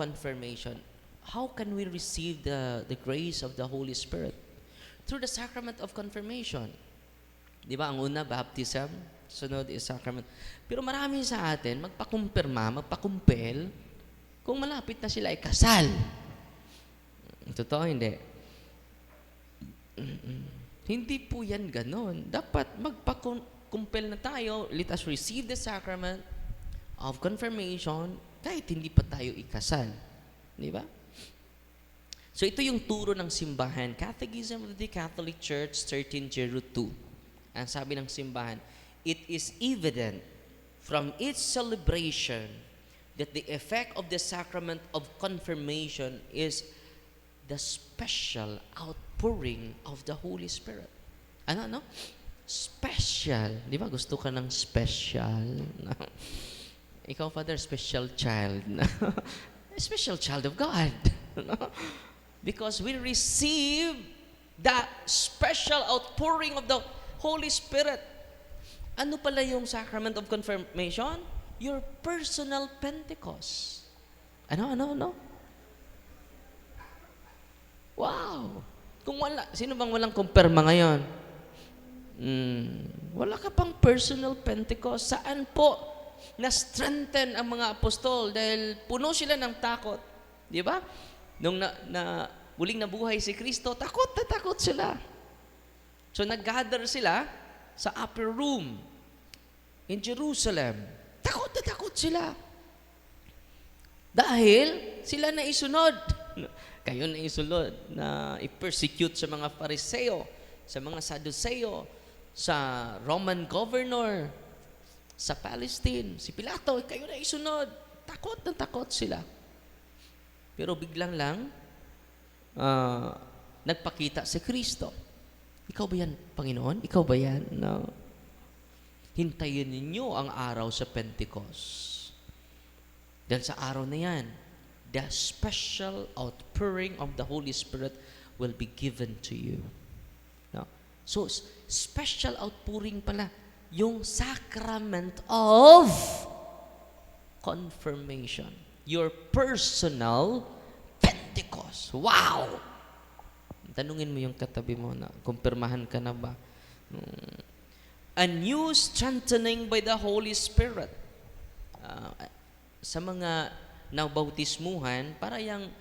confirmation. How can we receive the grace of the Holy Spirit? Through the sacrament of confirmation. Di ba? Ang una, baptism. Sunod is sacrament. Pero marami sa atin, magpakumpel, kung malapit na sila ay kasal. Totoo, hindi. Hindi po yan ganon. Dapat magpakumpel na tayo. Let us receive the sacrament of confirmation kahit hindi pa tayo ikasal. Di ba? So ito yung turo ng simbahan. Catechism of the Catholic Church 1302. Ang sabi ng simbahan, it is evident from its celebration that the effect of the sacrament of confirmation is the special outpouring of the Holy Spirit. Ano? Special. Di ba? Gusto ka ng special. Ikaw, Father, special child. A special child of God. Because we receive the special outpouring of the Holy Spirit. Ano pala yung sacrament of confirmation? Your personal Pentecost. Ano? Wow! Kung wala, sino bang walang kumpirma ngayon? Wala ka pang personal Pentecost. Saan po na-strengthen ang mga apostol dahil puno sila ng takot. Di ba? Nung muling nabuhay si Kristo, takot sila. So nag-gather sila sa upper room in Jerusalem. Takot sila. Dahil sila na isunod. Kayo na isunod na i-persecute sa mga Fariseo, sa mga Sadduceo, sa Roman governor, sa Palestine, si Pilato, kayo na isunod. Takot sila. Pero biglang lang, nagpakita si Kristo. Ikaw ba yan, Panginoon? Ikaw ba yan? No. Hintayin ninyo ang araw sa Pentecost. Dahil sa araw na yan, the special outpouring of the Holy Spirit will be given to you. No? So, special outpouring pala, yung sacrament of confirmation. Your personal Pentecost. Wow! Tanungin mo yung katabi mo na, kumpirmahan ka na ba? A new strengthening by the Holy Spirit. Sa mga nabautismuhan, para yung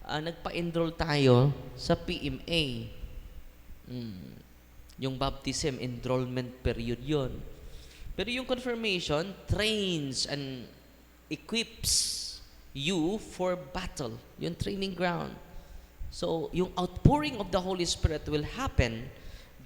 nagpa-enroll tayo sa PMA. Yung baptism enrollment period yon. Pero yung confirmation trains and equips you for battle. Yung training ground. So, yung outpouring of the Holy Spirit will happen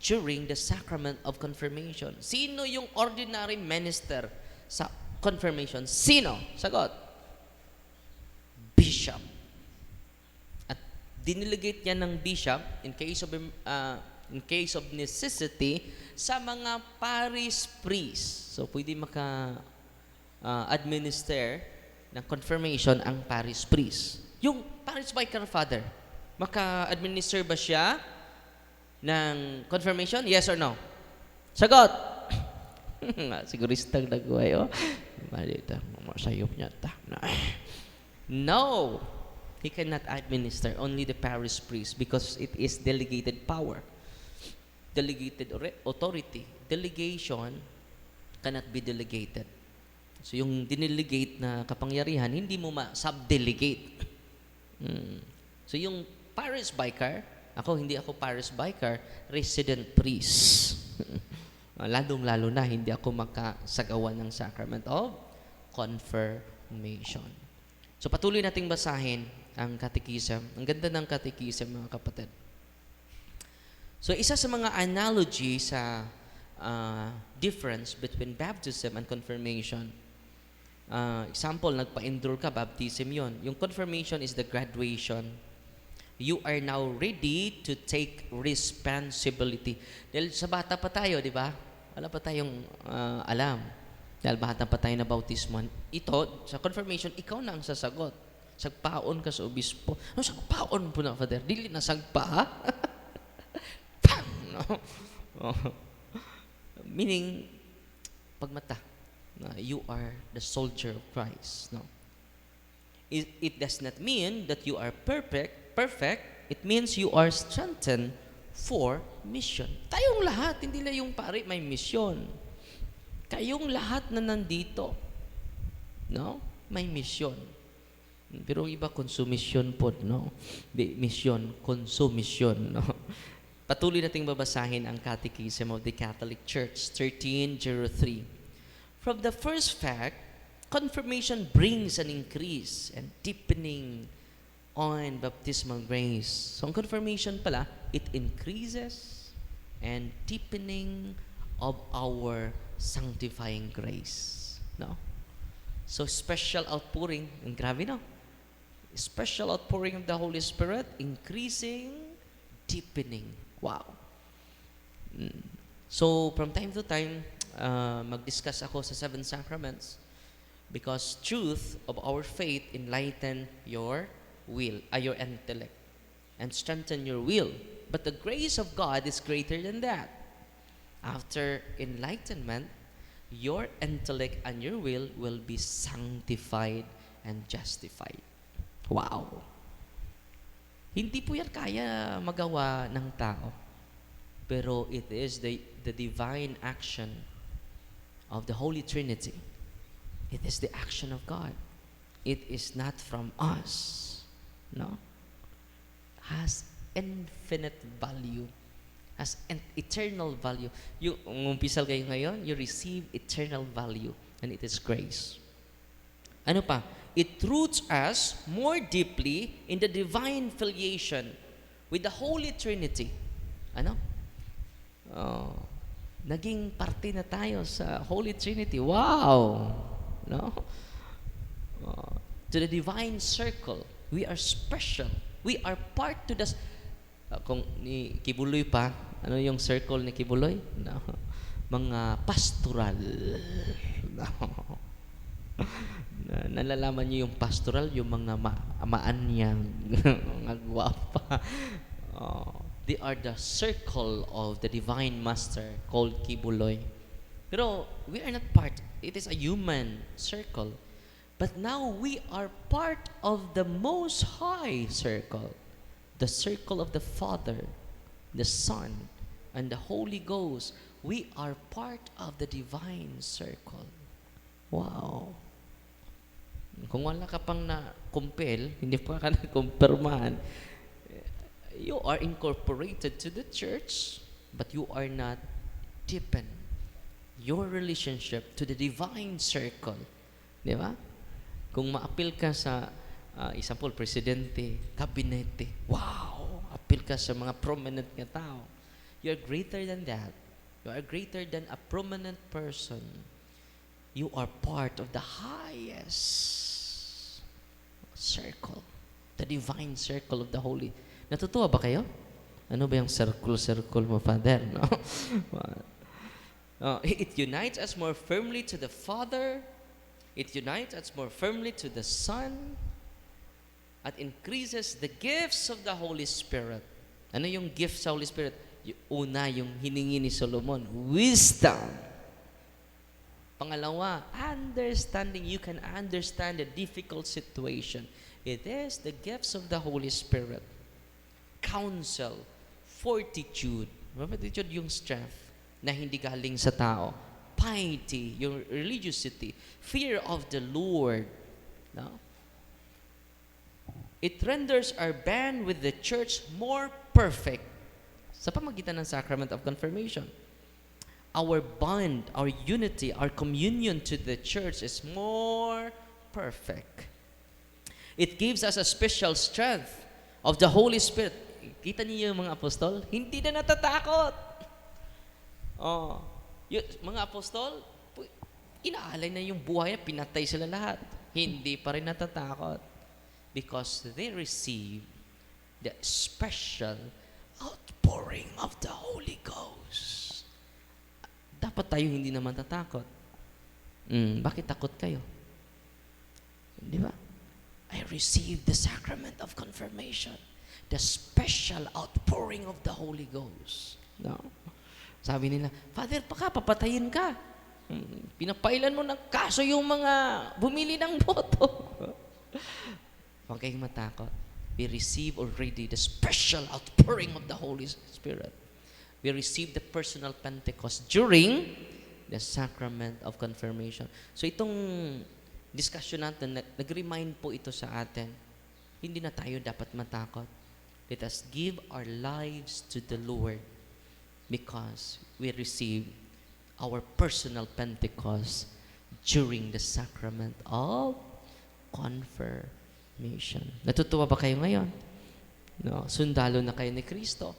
during the sacrament of confirmation. Sino yung ordinary minister sa confirmation? Sino? Sagot. Bishop. At diniligate niya ng bishop in case of necessity sa mga parish priests. So, pwede administer ng confirmation ang parish priest. Yung parish vicar father, maka-administer ba siya ng confirmation? Yes or no? Sagot! Siguristang nagway, oh. Malita, masayop niya. No! He cannot administer, only the parish priest, because it is delegated power. Delegated authority. Delegation cannot be delegated. So yung dinilegate na kapangyarihan, hindi mo ma-subdelegate. So yung parish vicar, hindi ako parish vicar, resident priest. Lalong-lalo na, hindi ako makasagawa ng sacrament of confirmation. So patuloy nating basahin ang catechism. Ang ganda ng catechism, mga kapatid. So isa sa mga analogy sa difference between baptism and confirmation. Example, nagpa-enroll ka, baptism yon. Yung confirmation is the graduation. You are now ready to take responsibility. Dahil sa bata pa tayo, di ba? Wala pa tayong alam. Dahil bata pa tayo na bautisman. Ito, sa confirmation, ikaw na ang sasagot. Sagpaon ka sa obispo. No, sagpaon po na, Father. Dili na sagpa, ha? Pang! No? Meaning, pagmata, you are the soldier of Christ. No? It does not mean that you are perfect. It means you are strengthened for mission. Tayong lahat, hindi lang yung pare may mission. Kayong lahat na nandito, no? May mission. Pero iba konsumisyon po, no? Di mission, konsumisyon, no? Patuloy nating babasahin ang Catechism of the Catholic Church, 1303. From the first fact, confirmation brings an increase and deepening on baptismal grace. So, ang confirmation pala, it increases and deepening of our sanctifying grace. No? So, special outpouring, ang grabe no? Special outpouring of the Holy Spirit, increasing, deepening. Wow. So, from time to time, mag-discuss ako sa 7 sacraments because truth of our faith enlighten your will, your intellect, and strengthen your will. But the grace of God is greater than that. After enlightenment, your intellect and your will be sanctified and justified. Wow. Hindi po yan kaya magawa ng tao. Pero it is the divine action of the Holy Trinity. It is the action of God. It is not from us. No? Has infinite value. Has an eternal value. Yung umpisal kayo ngayon, you receive eternal value. And it is grace. Ano pa? It roots us more deeply in the divine filiation with the Holy Trinity. Ano? Naging parte na tayo sa Holy Trinity. Wow! No? To the divine circle. We are special. We are part to the... kung ni Kibuloy pa, ano yung circle ni Kibuloy? No. Mga pastoral. No. Nalalaman niyo yung pastoral, yung mga maanyang, mga gwapa. They are the circle of the divine master called Kibuloy. Pero we are not part. It is a human circle. But now we are part of the most high circle. The circle of the Father, the Son, and the Holy Ghost. We are part of the divine circle. Wow. Kung wala ka pang na-compel, hindi pa ka na-kumpirmahan, you are incorporated to the church, but you are not deepened your relationship to the divine circle. Di ba? Kung ma-appeal ka sa, example, presidente, kabinete, wow! Appeal ka sa mga prominent nga tao. You are greater than that. You are greater than a prominent person. You are part of the highest circle, the divine circle of the Holy. Natutuwa ba kayo? Ano ba yung circle mo, Father? No? It unites us more firmly to the Father. It unites us more firmly to the Son. At increases the gifts of the Holy Spirit. Ano yung gift sa Holy Spirit? Una, yung hiningi ni Solomon, wisdom. Pangalawa, understanding. You can understand a difficult situation. It is the gifts of the Holy Spirit. Counsel, fortitude. Fortitude yung strength na hindi galing sa tao. Piety, yung religiosity. Fear of the Lord. No? It renders our band with the church more perfect. Sa pamagitan ng Sacrament of Confirmation. Our bond, our unity, our communion to the church is more perfect. It gives us a special strength of the Holy Spirit. Kita niyo yung mga apostol? Hindi na natatakot. Yung mga apostol, inaalay na yung buhay, pinatay sila lahat. Hindi pa rin natatakot. Because they receive the special outpouring of the Holy Ghost. Dapat tayo hindi naman tatakot. Bakit takot kayo? Di ba? I received the sacrament of confirmation. The special outpouring of the Holy Ghost. No? Sabi nila, Father, papatayin ka. Pinapailan mo ng kaso yung mga bumili ng boto. Huwag kayong matakot. We receive already the special outpouring of the Holy Spirit. We receive the personal Pentecost during the sacrament of confirmation. So itong discussion natin, nag-remind po ito sa atin. Hindi na tayo dapat matakot. Let us give our lives to the Lord because we receive our personal Pentecost during the sacrament of confirmation. Natutuwa ba kayo ngayon? No, sundalo na kayo ni Kristo.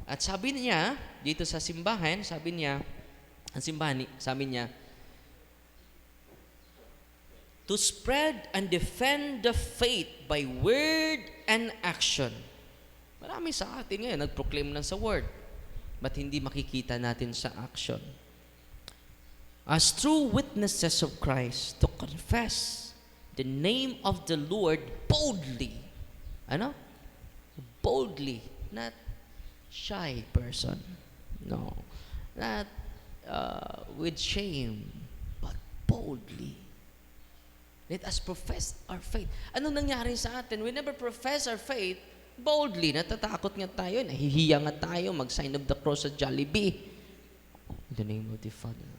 At sabi niya, dito sa simbahan, sabi niya, to spread and defend the faith by word and action. Marami sa atin ngayon, nag-proclaim lang sa word, but hindi makikita natin sa action. As true witnesses of Christ, to confess the name of the Lord boldly. Ano? Boldly. Not shy person. No. Not with shame, but boldly. Let us profess our faith. Ano nangyari sa atin? We never profess our faith boldly. Natatakot nga tayo. Nahihiya nga tayo mag-sign of the cross sa Jollibee. In the name of the Father,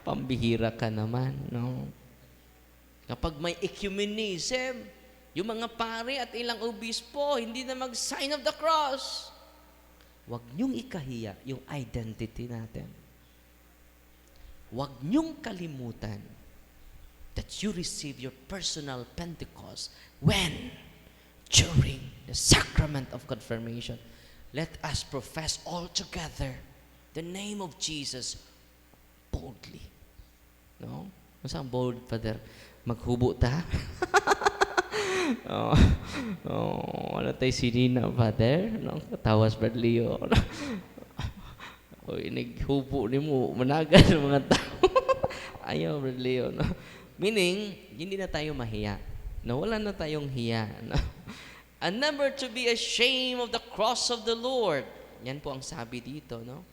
pambihira ka naman, no? Kapag may ecumenism, yung mga pare at ilang obispo, hindi na mag-sign of the cross. Huwag niyong ikahiya yung identity natin. Huwag niyong kalimutan that you receive your personal Pentecost when? During the sacrament of confirmation. Let us profess all together the name of Jesus boldly. No? Masang bold, Father? Maghubo ta? Wala tayo sinina, Father? No? Katawas, Brad Leo. Naghubo ni mo, managan ng mga tao. Ayaw, Brad Leo. No? Meaning, hindi na tayo mahiya. No? Wala na tayong hiya. No? And never to be ashamed of the cross of the Lord. Yan po ang sabi dito, no?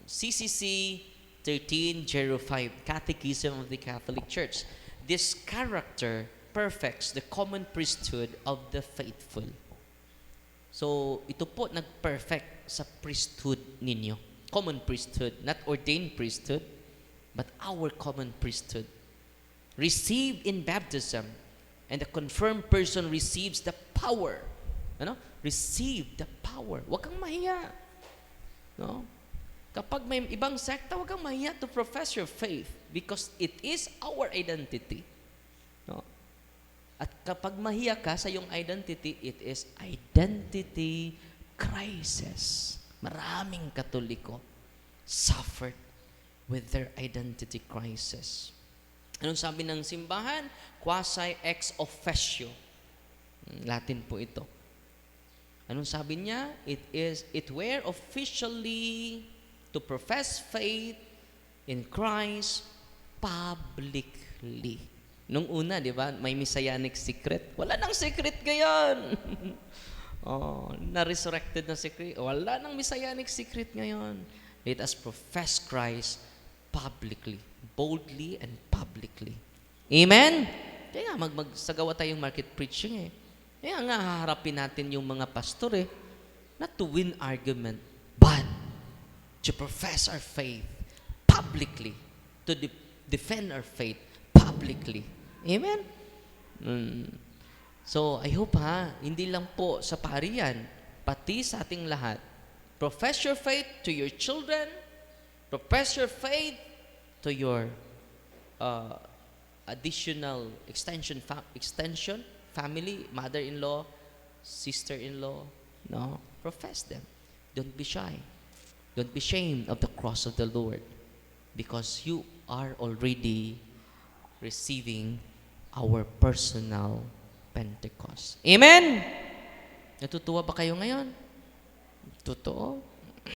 CCC 1305, Catechism of the Catholic Church. This character perfects the common priesthood of the faithful. So, ito po nag-perfect sa priesthood ninyo. Common priesthood, not ordained priesthood, but our common priesthood. Received in baptism, and the confirmed person receives the power. Ano? Receive the power. Huwag kang mahiya. No? Kapag may ibang sekta, huwag kang mahiya to profess your faith because it is our identity. No? At kapag mahiya ka sa iyong identity, it is identity crisis. Maraming Katoliko suffered with their identity crisis. Anong sabi ng simbahan? Quasi ex officio. Latin po ito. Anong sabi niya? It were officially to profess faith in Christ publicly. Nung una, di ba, may messianic secret. Wala nang secret ngayon. Na-resurrected na secret. Wala nang messianic secret ngayon. Let us profess Christ publicly, boldly and publicly. Amen? Kaya nga, magsagawa tayong market preaching eh. Kaya nga, haharapin natin yung mga pastor eh. Not to win argument, but to profess our faith publicly, to defend our faith publicly. Amen? So, I hope hindi lang po sa parian, pati sa ating lahat. Profess your faith to your children, profess your faith to your additional extension, family, mother-in-law, sister-in-law. No? Profess them. Don't be shy. Don't be ashamed of the cross of the Lord because you are already receiving our personal Pentecost. Amen? Natutuwa ba kayo ngayon? Totoo?